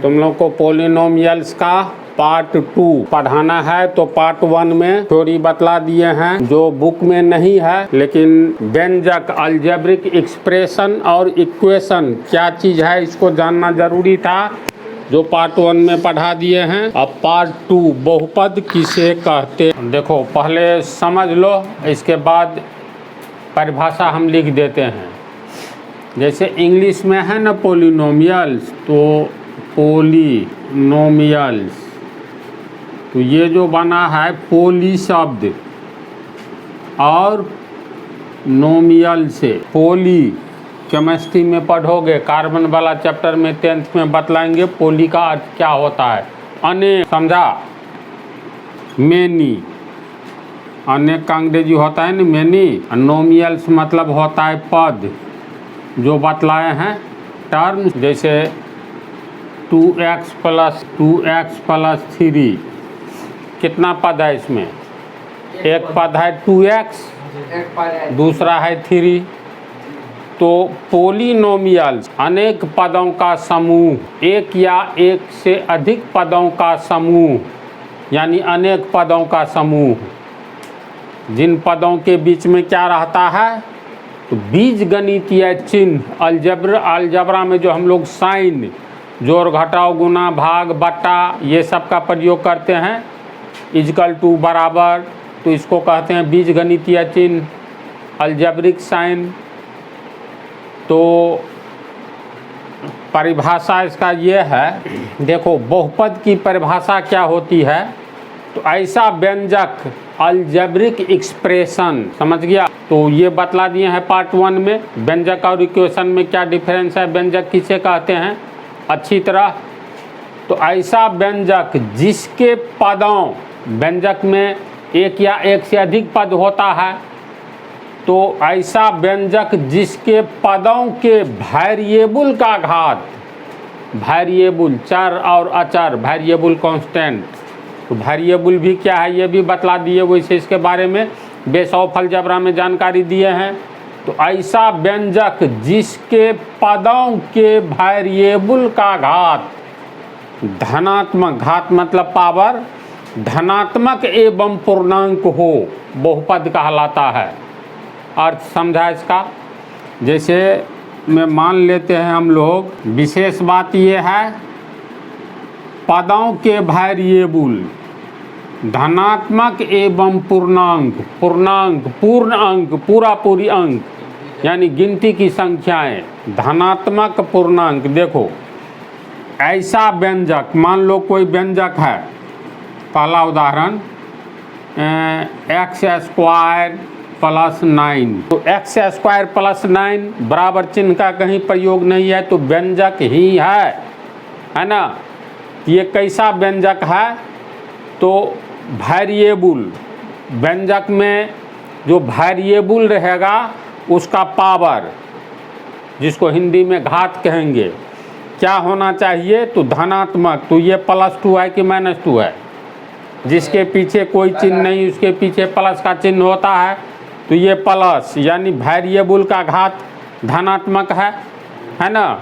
तुम लोग को पोलिनोमियल्स का पार्ट 2 पढ़ाना है, तो पार्ट 1 में थोड़ी बतला दिए हैं जो बुक में नहीं है, लेकिन व्यंजक, अलजेब्रिक एक्सप्रेशन और इक्वेशन क्या चीज़ है इसको जानना जरूरी था, जो पार्ट 1 में पढ़ा दिए हैं। अब पार्ट 2 बहुपद किसे कहते, देखो पहले समझ लो, इसके बाद परिभाषा हम लिख देते हैं। जैसे इंग्लिश में है ना पोलिनोमियल्स, तो पोलिनोमियल्स, तो ये जो बना है पोली शब्द और नोमियल से। पोली केमिस्ट्री में पढ़ोगे, कार्बन वाला चैप्टर में 10th में बतलाएंगे पोली का अर्थ क्या होता है। अनेक, समझा, मेनी, अनेक का अंग्रेजी होता है ना मेनी। नोमियल्स मतलब होता है पद, जो बतलाए हैं टर्म, जैसे 2x प्लस 3, कितना पद है इसमें? एक पद है 2x, दूसरा है 3। तो पोलिनोमियल्स अनेक पदों का समूह, एक या एक से अधिक पदों का समूह, यानी अनेक पदों का समूह। जिन पदों के बीच में क्या रहता है, तो बीज गणितीय चिन्ह, अलजबरा में जो हम लोग साइन, जोड़ घटाव गुना भाग बट्टा ये सब का प्रयोग करते हैं, इक्वल टू बराबर, तो इसको कहते हैं बीज गणितीय चिन्ह, अलजेब्रिक साइन। तो परिभाषा इसका ये है, देखो बहुपद की परिभाषा क्या होती है, तो ऐसा व्यंजक, अलजेब्रिक एक्सप्रेशन, समझ गया। तो ये बतला दिए हैं पार्ट 1 में, व्यंजक और इक्वेशन में क्या डिफरेंस है, व्यंजक किसे कहते हैं अच्छी तरह। तो ऐसा व्यंजक जिसके पदों, व्यंजक में एक या एक से अधिक पद होता है, तो ऐसा व्यंजक जिसके पदों के वेरिएबल का घात, वेरिएबल चर और अचर, वेरिएबल कांस्टेंट, तो वेरिएबल भी क्या है ये भी बतला दिए, वैसे इसके बारे में बेस ऑफ अलजेब्रा में जानकारी दिए हैं। तो ऐसा व्यंजक जिसके पदों के वेरिएबल का घात धनात्मक, घात मतलब पावर, धनात्मक एवं पूर्णांक हो, बहुपद कहलाता है। अर्थ समझा इसका? जैसे में मान लेते हैं हम लोग, विशेष बात ये है, पदों के वेरिएबल धनात्मक एवं पूर्णांक, पूर्ण अंक, पूरी अंक, यानी गिनती की संख्याएं, धनात्मक पूर्णांक। देखो ऐसा व्यंजक, मान लो कोई व्यंजक है, पहला उदाहरण x² प्लस 9, तो x² प्लस 9 बराबर चिन्ह का कहीं प्रयोग नहीं है, तो व्यंजक ही है ना। ये कैसा व्यंजक है, तो वेरिएबल, व्यंजक में जो वेरिएबल रहेगा उसका पावर, जिसको हिंदी में घात कहेंगे, क्या होना चाहिए, तो धनात्मक। तो ये +2 है कि -2 है, जिसके पीछे कोई चिन्ह नहीं उसके पीछे प्लस का चिन्ह होता है, तो ये प्लस, यानी वेरिएबल का घात धनात्मक है ना।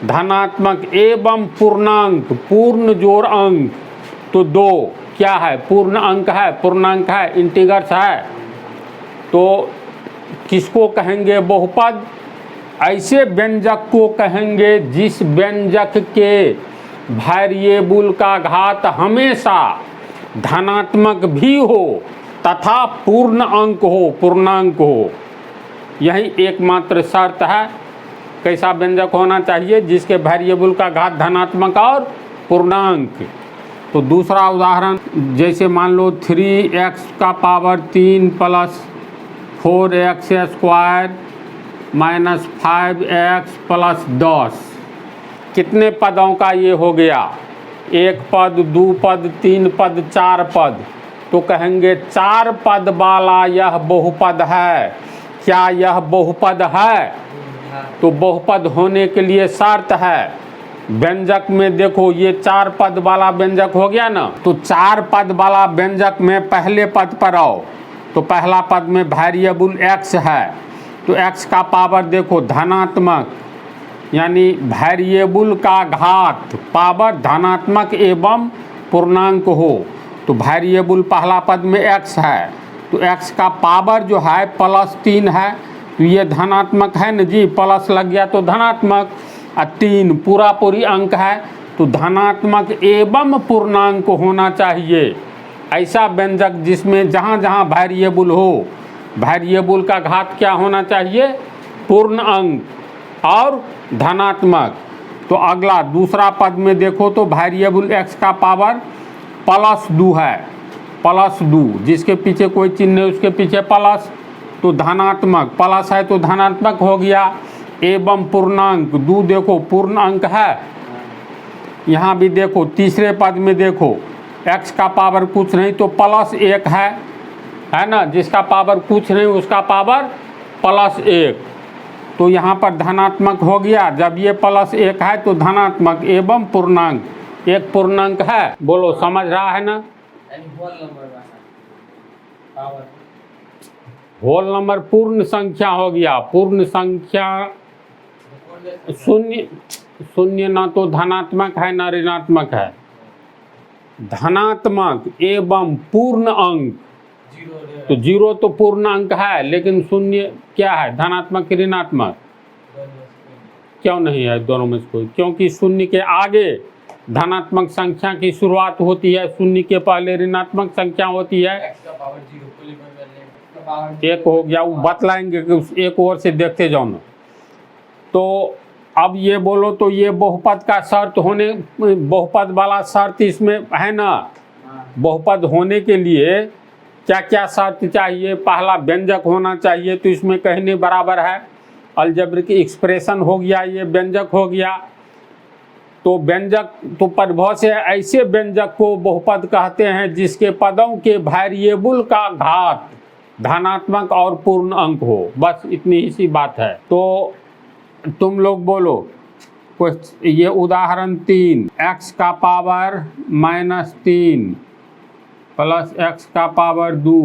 धनात्मक एवं पूर्णांक, पूर्ण जोड़ अंक, तो 2 क्या है, पूर्ण अंक है, पूर्णांक है, इंटीग्रस है। तो किसको कहेंगे बहुपद? ऐसे व्यंजक को कहेंगे जिस व्यंजक के वेरिएबल का घात हमेशा धनात्मक भी हो तथा पूर्ण अंक हो, पूर्णांक हो। यही एकमात्र शर्त है। कैसा व्यंजक होना चाहिए, जिसके वेरिएबल का घात धनात्मक और पूर्णांक। तो दूसरा उदाहरण, जैसे मान लो 3x का power 3 plus 4x² minus 5x plus 10, कितने पदों का ये हो गया, एक पद, 2 पद, 3 पद, 4 पद। तो कहेंगे 4 पद वाला यह बहुपद है। क्या यह बहुपद है? तो बहुपद होने के लिए शर्त है, व्यंजक में देखो ये 4 पद वाला व्यंजक हो गया ना, तो 4 पद वाला व्यंजक में पहले पद पर आओ, तो पहला पद में वेरिएबल x है, तो x का पावर देखो धनात्मक यानी वेरिएबल का घात पावर धनात्मक एवं पूर्णांक हो, तो वेरिएबल पहला पद में x है तो x का पावर जो है +3 है, तो ये धनात्मक है न जी, प्लस लग गया तो धनात्मक। और 3 पूरा पूरी अंक है तो धनात्मक एवं पूर्णांक होना चाहिए। ऐसा व्यंजक जिसमें जहाँ जहाँ वेरिएबल हो, वेरिएबल का घात क्या होना चाहिए, पूर्ण अंक और धनात्मक। तो अगला दूसरा पद में देखो तो वेरिएबल x का पावर +2 है, +2 जिसके पीछे कोई चिन्ह है उसके पीछे प्लस, तो धनात्मक, प्लस है तो धनात्मक हो गया। एवं पूर्णांक 2 देखो पूर्ण अंक है, यहाँ भी देखो तीसरे पद में देखो x का पावर कुछ नहीं तो +1 है ना, जिसका पावर कुछ नहीं उसका पावर +1, तो यहाँ पर धनात्मक हो गया। जब ये +1 है तो धनात्मक एवं पूर्णांक, एक पूर्णांक है। बोलो समझ रहा है ना। होल नंबर पूर्ण संख्या हो गया, पूर्ण संख्या शून्य ना तो धनात्मक है ना ऋणात्मक है, धनात्मक एवं पूर्ण अंक, तो 0 तो पूर्ण अंक है लेकिन शून्य क्या है, धनात्मक ऋणात्मक, क्यों नहीं है दोनों में से कोई, क्योंकि शून्य के आगे धनात्मक संख्या की शुरुआत होती है, शून्य के पहले ऋणात्मक संख्या होती है। एक हो गया, वो बतलाएंगे कि एक और से देखते जाओ ना। तो अब ये बोलो तो ये बहुपद का शर्त होने, बहुपद वाला शर्त इसमें है ना, बहुपद होने के लिए क्या क्या शर्त चाहिए, पहला व्यंजक होना चाहिए तो इसमें कहने बराबर है, अलजेब्रिक एक्सप्रेशन हो गया, ये व्यंजक हो गया। तो व्यंजक तो परिभाषा से ऐसे व्यंजक को बहुपद कहते हैं जिसके पदों के वेरिएबल का घात धनात्मक और पूर्ण अंक हो, बस इतनी ही सी बात है। तो तुम लोग बोलो कुछ, ये उदाहरण 3, x का पावर -3 प्लस x का पावर 2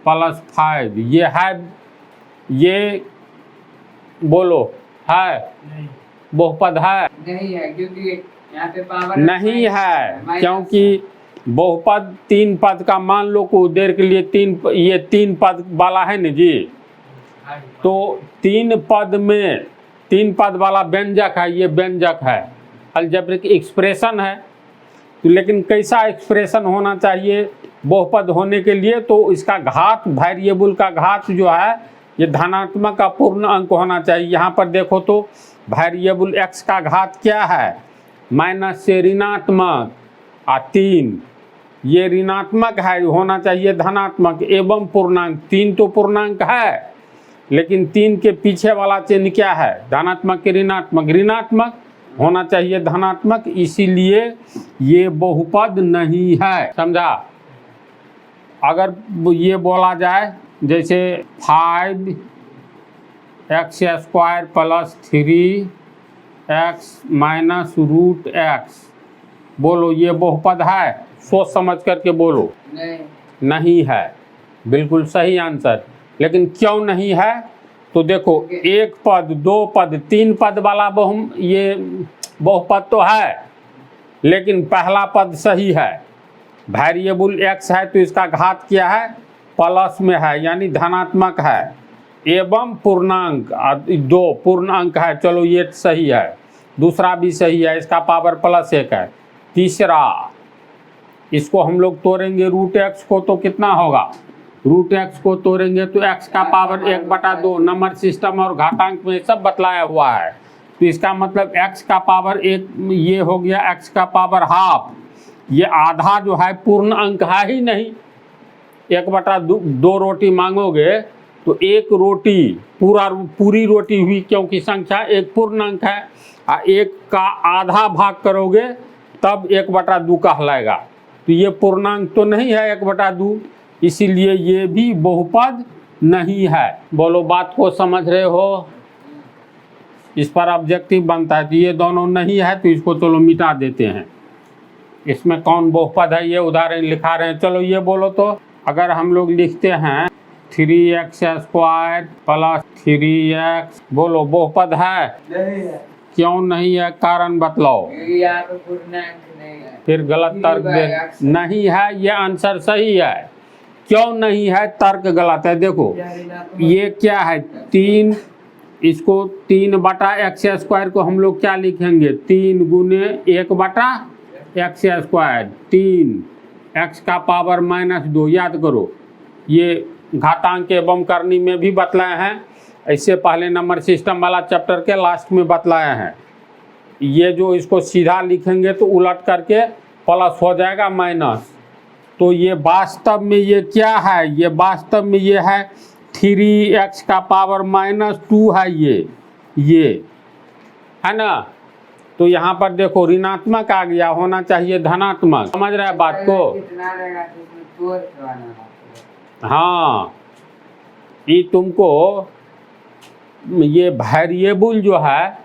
प्लस 5, ये है, ये बोलो है बहुपद है, नहीं है क्योंकि यहाँ पे पावर नहीं है, क्योंकि बहुपद 3 पद का मान लो कुछ देर के लिए ये 3 पद वाला है न जी, तो 3 पद में 3 पद वाला व्यंजक है, ये व्यंजक है, अलजेब्रिक एक्सप्रेशन है। तो लेकिन कैसा एक्सप्रेशन होना चाहिए बहुपद होने के लिए, तो इसका घात, वेरिएबल का घात जो है ये धनात्मक का पूर्ण अंक होना चाहिए। यहाँ पर देखो तो वेरिएबल x का घात क्या है, माइनस से ऋणात्मक 3, ये ऋणात्मक है, होना चाहिए धनात्मक एवं पूर्णांक, 3 तो पूर्णांक है लेकिन 3 के पीछे वाला चिन्ह क्या है, धनात्मक के ऋणात्मक, ऋणात्मक होना चाहिए धनात्मक, इसीलिए ये बहुपद नहीं है, समझा। अगर ये बोला जाए जैसे 5x² + 3x -√x, बोलो ये बहुपद है, सोच समझ करके बोलो। नहीं है, बिल्कुल सही आंसर। लेकिन क्यों नहीं है, तो देखो 1 पद 2 पद 3 पद वाला ये बहुपद तो है, लेकिन पहला पद सही है, वेरिएबल x है तो इसका घात क्या है, प्लस में है यानी धनात्मक है, एवं पूर्णांक 2 पूर्ण अंक है, चलो ये सही है, दूसरा भी सही है, इसका पावर +1 है। तीसरा इसको हम लोग तोड़ेंगे √x को, तो कितना होगा, √x को तोड़ेंगे तो x का पावर 1/2, नंबर सिस्टम और घातांक में सब बतलाया हुआ है, तो इसका मतलब x का पावर 1, ये हो गया x का पावर ½ ये आधा जो है पूर्ण अंक है ही नहीं। 1/2 रोटी मांगोगे तो 1 रोटी पूरी रोटी हुई, क्योंकि संख्या एक पूर्ण अंक है, और 1 का आधा भाग करोगे तब 1/2 कहलाएगा, तो ये पूर्णांक तो नहीं है 1/2, इसीलिए ये भी बहुपद नहीं है। बोलो बात को समझ रहे हो, इस पर ऑब्जेक्टिव बनता है, तो ये दोनों नहीं है तो इसको चलो मिटा देते हैं। इसमें कौन बहुपद है ये उदाहरण लिखा रहे हैं, चलो ये बोलो तो, अगर हम लोग लिखते हैं 3x² प्लस 3x, बोलो बहुपद है? नहीं है। क्यों नहीं है, कारण बतलाओ। क्योंकि यहाँ पे पूर्णांक नहीं है। फिर गलत तर्क दे। नहीं है, ये आंसर सही है। क्यों नहीं है, तर्क गलत है। देखो ये क्या है, 3, इसको 3/x² को हम लोग क्या लिखेंगे, 3 गुने 1/x², 3 x का पावर -2। याद करो, ये घातांक एवं करनी में भी बतलाए हैं, इससे पहले नंबर सिस्टम वाला चैप्टर के लास्ट में बतलाए हैं। ये जो इसको सीधा लिखेंगे तो उलट करके प्लस हो जाएगा माइनस। तो ये वास्तव में ये क्या है, ये वास्तव में ये है 3x का पावर -2 है, ये है ना। तो यहाँ पर देखो ऋणात्मक आ गया, होना चाहिए धनात्मक। समझ रहे हैं बात को? कितना रहेगा तो उसमें तोड़ के बनाना। हाँ, ये तुमको ये वेरिएबल जो है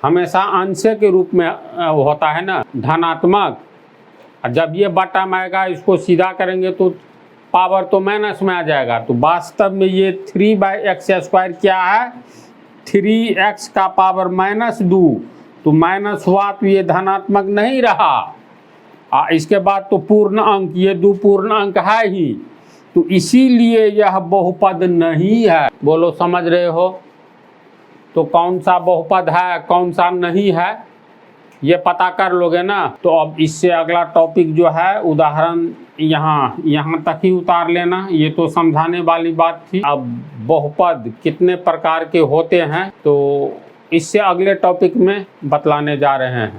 हमेशा अंश के रूप में होता है ना, धनात्मक। और जब ये बटा में आएगा, इसको सीधा करेंगे तो पावर तो माइनस में आ जाएगा। तो वास्तव में ये 3/x² क्या है, 3x का पावर -2। तो माइनस हुआ तो ये धनात्मक नहीं रहा। इसके बाद तो पूर्ण अंक, ये 2 पूर्ण अंक है ही, तो इसीलिए यह बहुपद नहीं है। बोलो समझ रहे हो? तो कौन सा बहुपद है, कौन सा नहीं है, ये पता कर लोगे ना। तो अब इससे अगला टॉपिक जो है उदाहरण यहाँ तक ही उतार लेना। ये तो समझाने वाली बात थी। अब बहुपद कितने प्रकार के होते हैं तो इससे अगले टॉपिक में बतलाने जा रहे हैं।